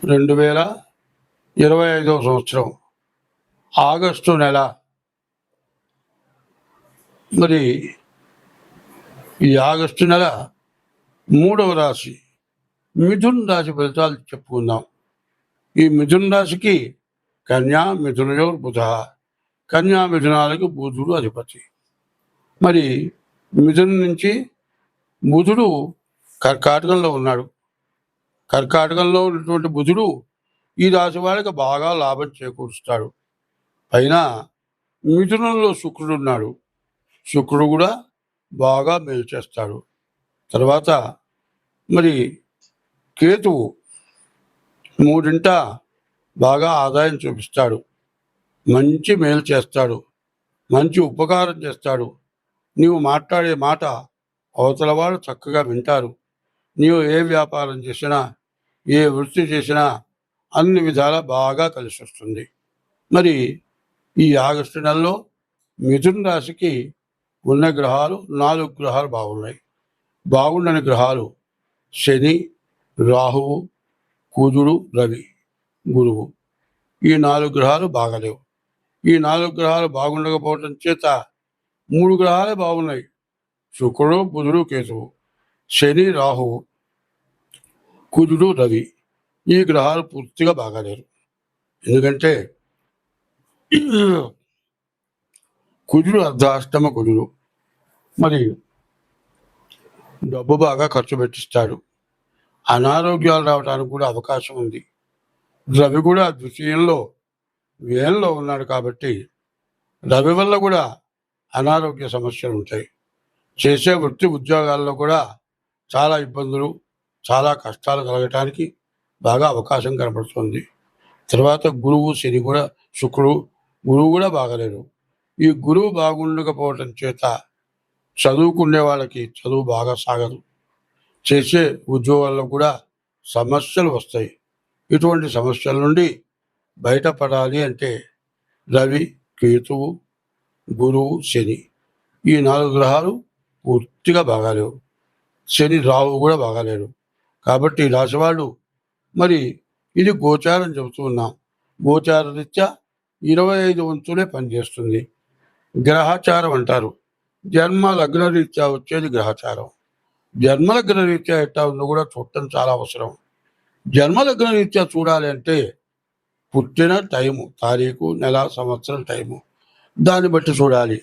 2025 August నెల. మరి ఈ ఆగస్టు నెల 3వ రాశి మిథున రాశి ఫలితాలు చెప్పుకుందాం. ఈ మిథున రాశికి కన్యా మిథునయోర్ బుధ, కన్యా మిథునాలకు బుధుడు అధిపతి. మరి మిథున నుంచి బుధుడు కర్కాటకంలో ఉన్నాడు. కర్కాటకంలో ఉన్నటువంటి బుధుడు ఈ రాశి వాళ్ళకి బాగా లాభం చేకూరుస్తాడు. పైన మిథునంలో శుక్రుడు ఉన్నాడు. శుక్రుడు కూడా బాగా మేలు చేస్తాడు. తర్వాత మరి కేతువు 3ంట బాగా ఆదాయం చూపిస్తాడు. మంచి మేలు చేస్తాడు, మంచి ఉపకారం చేస్తాడు. నీవు మాట్లాడే మాట అవతల వాళ్ళు చక్కగా వింటారు. నీవు ఏ వ్యాపారం చేసినా, ఏ వృత్తి చేసినా అన్ని విధాలా బాగా కలిసి వస్తుంది. మరి ఈ ఆగస్టు నెలలో మిథున రాశికి ఉన్న గ్రహాలు 4 గ్రహాలు బాగున్నాయి. బాగుండని గ్రహాలు శని, రాహువు, కుజుడు, రవి, గురువు. ఈ 4 గ్రహాలు బాగలేవు. ఈ 4 గ్రహాలు బాగుండకపోవటం చేత 3 గ్రహాలే బాగున్నాయి. శుక్రుడు, బుధుడు, కేతువు. శని, రాహువు, కుజుడు, రవి. ఈ గ్రహాలు పూర్తిగా బాగాలేరు. ఎందుకంటే కుజుడు అర్ధాష్టమ కుజుడు. మరి డబ్బు బాగా ఖర్చు పెట్టిస్తాడు. అనారోగ్యాలు రావడానికి కూడా అవకాశం ఉంది. రవి కూడా ద్వితీయంలో వ్యయంలో ఉన్నాడు కాబట్టి రవి వల్ల కూడా అనారోగ్య సమస్యలు ఉంటాయి. చేసే వృత్తి ఉద్యోగాల్లో కూడా చాలా ఇబ్బందులు, చాలా కష్టాలు కలగటానికి బాగా అవకాశం కనపడుతుంది. తర్వాత గురువు, శని కూడా, శుక్రుడు, గురువు కూడా బాగలేరు. ఈ గురువు బాగుండకపోవటం చేత చదువుకునే వాళ్ళకి చదువు బాగా సాగదు. చేసే ఉద్యోగాల్లో కూడా సమస్యలు వస్తాయి. ఇటువంటి సమస్యల నుండి బయటపడాలి అంటే రవి, కేతువు, గురువు, శని ఈ 4 గ్రహాలు పూర్తిగా బాగాలేవు. శని, రాహు కూడా బాగాలేరు. కాబట్టి రాశి వాళ్ళు మరి ఇది గోచారం చెబుతూ ఉన్నాం. గోచార రీత్యా 25 వంతులే పనిచేస్తుంది. గ్రహచారం అంటారు. జన్మ లగ్న రీత్యా వచ్చేది గ్రహచారం. జన్మ లగ్న రీత్యా ఎట్టా ఉందో కూడా చూడటం చాలా అవసరం. జన్మ లగ్న రీత్యా చూడాలి అంటే పుట్టిన టైము, తారీఖు, నెల, సంవత్సరం టైము దాన్ని బట్టి చూడాలి.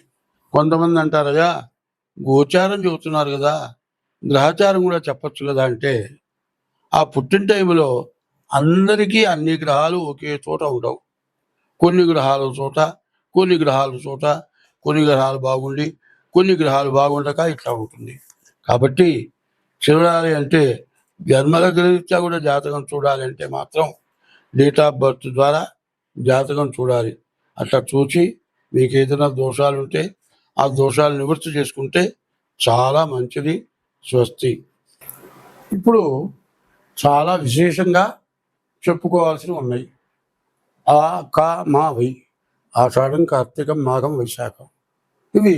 కొంతమంది అంటారయ్యా గోచారం చెబుతున్నారు కదా, గ్రహచారం కూడా చెప్పచ్చు కదా అంటే ఆ పుట్టిన టైంలో అందరికీ అన్ని గ్రహాలు ఒకే చోట ఉండవు. కొన్ని గ్రహాల చోట, కొన్ని గ్రహాల చోట, కొన్ని గ్రహాలు బాగుండి కొన్ని గ్రహాలు బాగుండక ఇట్లా ఉంటుంది. కాబట్టి చూడాలి అంటే జన్మలగ్నరీత్యా కూడా జాతకం చూడాలి అంటే మాత్రం డేట్ ఆఫ్ బర్త్ ద్వారా జాతకం చూడాలి. అట్లా చూసి మీకు ఏదైనా దోషాలు ఉంటే ఆ దోషాలు నివృత్తి చేసుకుంటే చాలా మంచిది. స్వస్తి. ఇప్పుడు చాలా విశేషంగా చెప్పుకోవాల్సినవి ఉన్నాయి. ఆ, కా, మా, వై. ఆషాఢం, కార్తీకం, మాఘం, వైశాఖం. ఇవి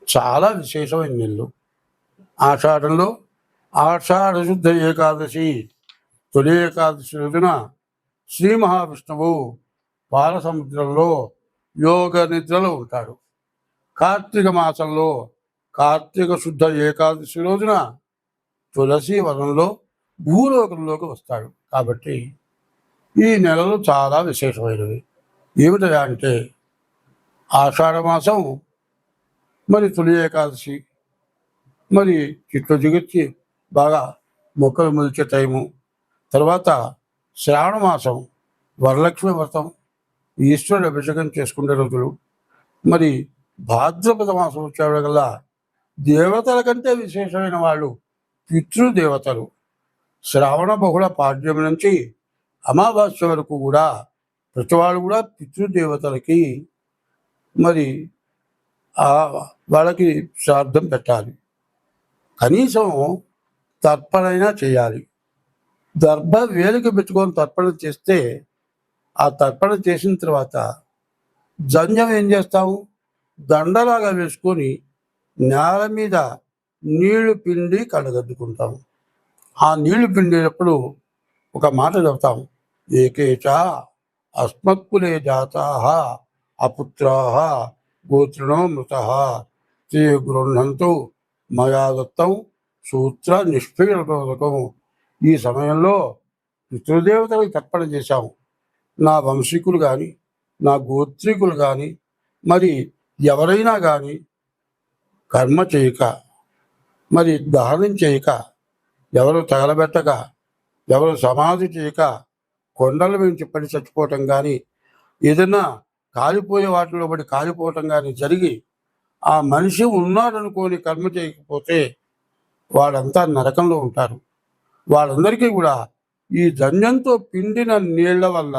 చాలా విశేషమైన నెలలు. ఆషాఢంలో ఆషాఢ శుద్ధ ఏకాదశి, తొలి ఏకాదశి రోజున శ్రీ మహావిష్ణువు పాలసముద్రంలో యోగ నిద్రలో ఉంటాడు. కార్తీక మాసంలో కార్తీక శుద్ధ ఏకాదశి రోజున తులసి వనంలో భూలోకంలోకి వస్తాడు. కాబట్టి ఈ నెలలు చాలా విశేషమైనవి. ఏమిటా అంటే ఆషాఢ మాసం మరి తొలి ఏకాదశి, మరి చిట్లు జిగుచ్చి బాగా మొక్కలు మొలిచే టైము. తర్వాత శ్రావణ మాసం వరలక్ష్మి వ్రతం, ఈశ్వరుడు అభిషేకం చేసుకునే రోజులు. మరి భాద్రపద మాసం వచ్చేవాళ్ళకల్లా దేవతల కంటే విశేషమైన వాళ్ళు పితృదేవతలు. శ్రావణ బహుళ పాడ్యం నుంచి అమావాస్య వరకు కూడా ప్రతి వాళ్ళు కూడా పితృదేవతలకి మరి వాళ్ళకి శ్రాద్ధం పెట్టాలి. కనీసం తర్పణైనా చేయాలి. దర్భ వేలిక పెట్టుకొని తర్పణ చేస్తే ఆ తర్పణ చేసిన తర్వాత జంజం ఏం చేస్తాము, దండలాగా వేసుకొని నేల మీద నీళ్లు పిండి కళ్ళగద్దుకుంటాము. ఆ నీళ్లు పిండేటప్పుడు ఒక మాట చెబుతాం, ఏకేచ అస్మత్కులే జాతా అపుత్రా గోత్రిణో మృత తే గృహంతు మయా దత్తం సూత్ర నిష్పీడకం. ఈ సమయంలో పితృదేవతలకు తర్పణ చేశాం. నా వంశీకులు కానీ, నా గోత్రికులు కానీ, మరి ఎవరైనా కానీ కర్మ చేయక, మరి దహనం చేయక, ఎవరు తగలబెట్టక, ఎవరు సమాధి చేయక, కొండల నుంచి పడి చచ్చిపోవటం కానీ, ఏదైనా కాలిపోయే వాటిలో పడి కాలిపోవటం కానీ జరిగి ఆ మనిషి ఉన్నాడనుకోని కర్మ చేయకపోతే వాళ్ళంతా నరకంలో ఉంటారు. వాళ్ళందరికీ కూడా ఈ ధన్యంతో పిండిన నీళ్ల వల్ల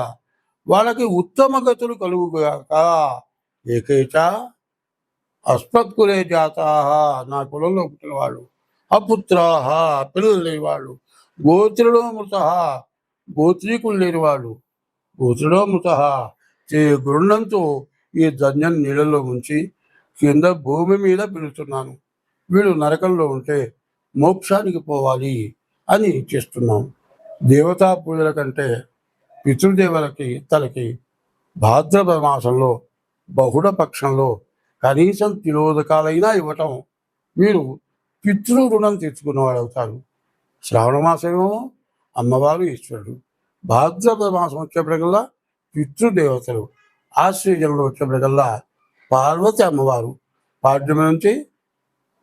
వాళ్ళకి ఉత్తమ గతులు కలుగుగాక. ఏకైచ అస్మత్కులే జాతా, నా కులంలో పుట్టిన వాళ్ళు, అపుత్రాహ పిల్లలు లేని వాళ్ళు, గోత్రులో మృత గోత్రీకులు లేని వాళ్ళు, గోత్రులో మృత గృహంతో ఈ ధన్యం నీళ్ళలో ఉంచి కింద భూమి మీద పిలుస్తున్నాను. వీళ్ళు నరకంలో ఉంటే మోక్షానికి పోవాలి అని చేస్తున్నాం. దేవతా పూజల కంటే పితృదేవులకి తలకి భాద్రపద మాసంలో బహుళ పక్షంలో కనీసం తిలోదకాలైనా ఇవ్వటం మీరు పితృ రుణం తెచ్చుకున్నవాడు అవుతారు. శ్రావణ మాసమేమో అమ్మవారు ఈశ్వరుడు, భాద్రపద మాసం వచ్చేప్పటికల్లా పితృదేవతలు, ఆశ్వయుజంలో వచ్చేప్పటికల్లా పార్వతి అమ్మవారు. పాడ్యమి నుంచి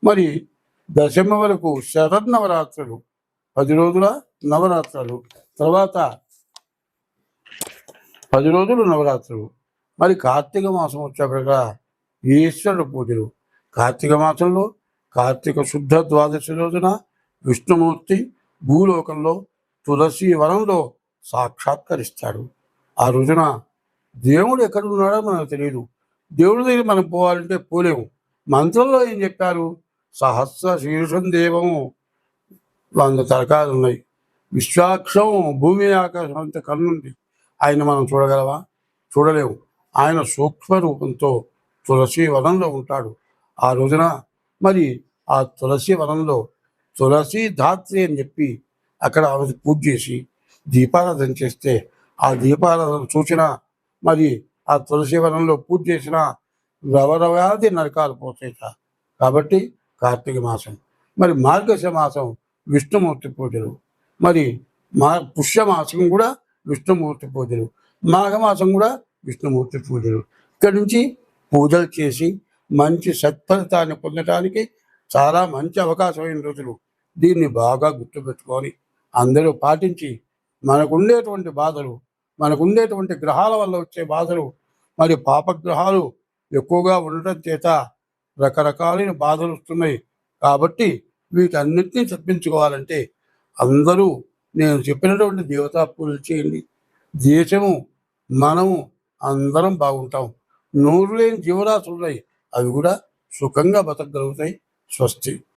మరి దశమ వరకు శరన్నవరాత్రులు, 10 రోజుల నవరాత్రులు, తర్వాత 10 రోజులు నవరాత్రులు. మరి కార్తీక మాసం వచ్చేప్పటిగా ఈశ్వరుడు పూజలు. కార్తీక మాసంలో కార్తీక శుద్ధ ద్వాదశి రోజున విష్ణుమూర్తి భూలోకంలో తులసి వనంలో సాక్షాత్కరిస్తాడు. ఆ రోజున దేవుడు ఎక్కడున్నాడో మనకు తెలియదు. దేవుడి దగ్గర మనం పోవాలంటే పోలేము. మంత్రంలో ఏం చెప్పారు? సహస్ర శీర్షం దేవము, 100 తలకాయలు ఉన్నాయి. విశ్వాక్షం, భూమి ఆకాశం అంత కన్నుంది. ఆయన మనం చూడగలవా? చూడలేము. ఆయన సూక్ష్మ రూపంతో తులసి వనంలో ఉంటాడు. ఆ రోజున మరి ఆ తులసి వనంలో తులసి ధాత్రి అని చెప్పి అక్కడ ఆమె పూజ చేసి దీపారాధన చేస్తే ఆ దీపారాధన సూచన మరి ఆ తులసి వనంలో పూజ చేసిన రవరవాది నరకాలు పోతాయిట. కాబట్టి కార్తీక మాసం. మరి మార్గశ మాసం విష్ణుమూర్తి పూజలు. మరి పుష్యమాసం కూడా విష్ణుమూర్తి పూజలు, మాఘమాసం కూడా విష్ణుమూర్తి పూజలు. ఇక్కడి నుంచి పూజలు చేసి మంచి సత్ఫలితాన్ని పొందటానికి చాలా మంచి అవకాశమైన రోజులు. దీన్ని బాగా గుర్తుపెట్టుకొని అందరూ పాటించి మనకుండేటువంటి బాధలు, మనకుండేటువంటి గ్రహాల వల్ల వచ్చే బాధలు, మరి పాపగ్రహాలు ఎక్కువగా ఉండటం చేత రకరకాలైన బాధలు వస్తున్నాయి. కాబట్టి వీటన్నిటినీ తప్పించుకోవాలంటే అందరూ నేను చెప్పినటువంటి దేవతా పూజలు చేయండి. దేశము, మనము అందరం బాగుంటాం. నోరు లేని జీవరాశులు ఉన్నాయి, అవి కూడా సుఖంగా బతకగలుగుతాయి. స్వస్తి.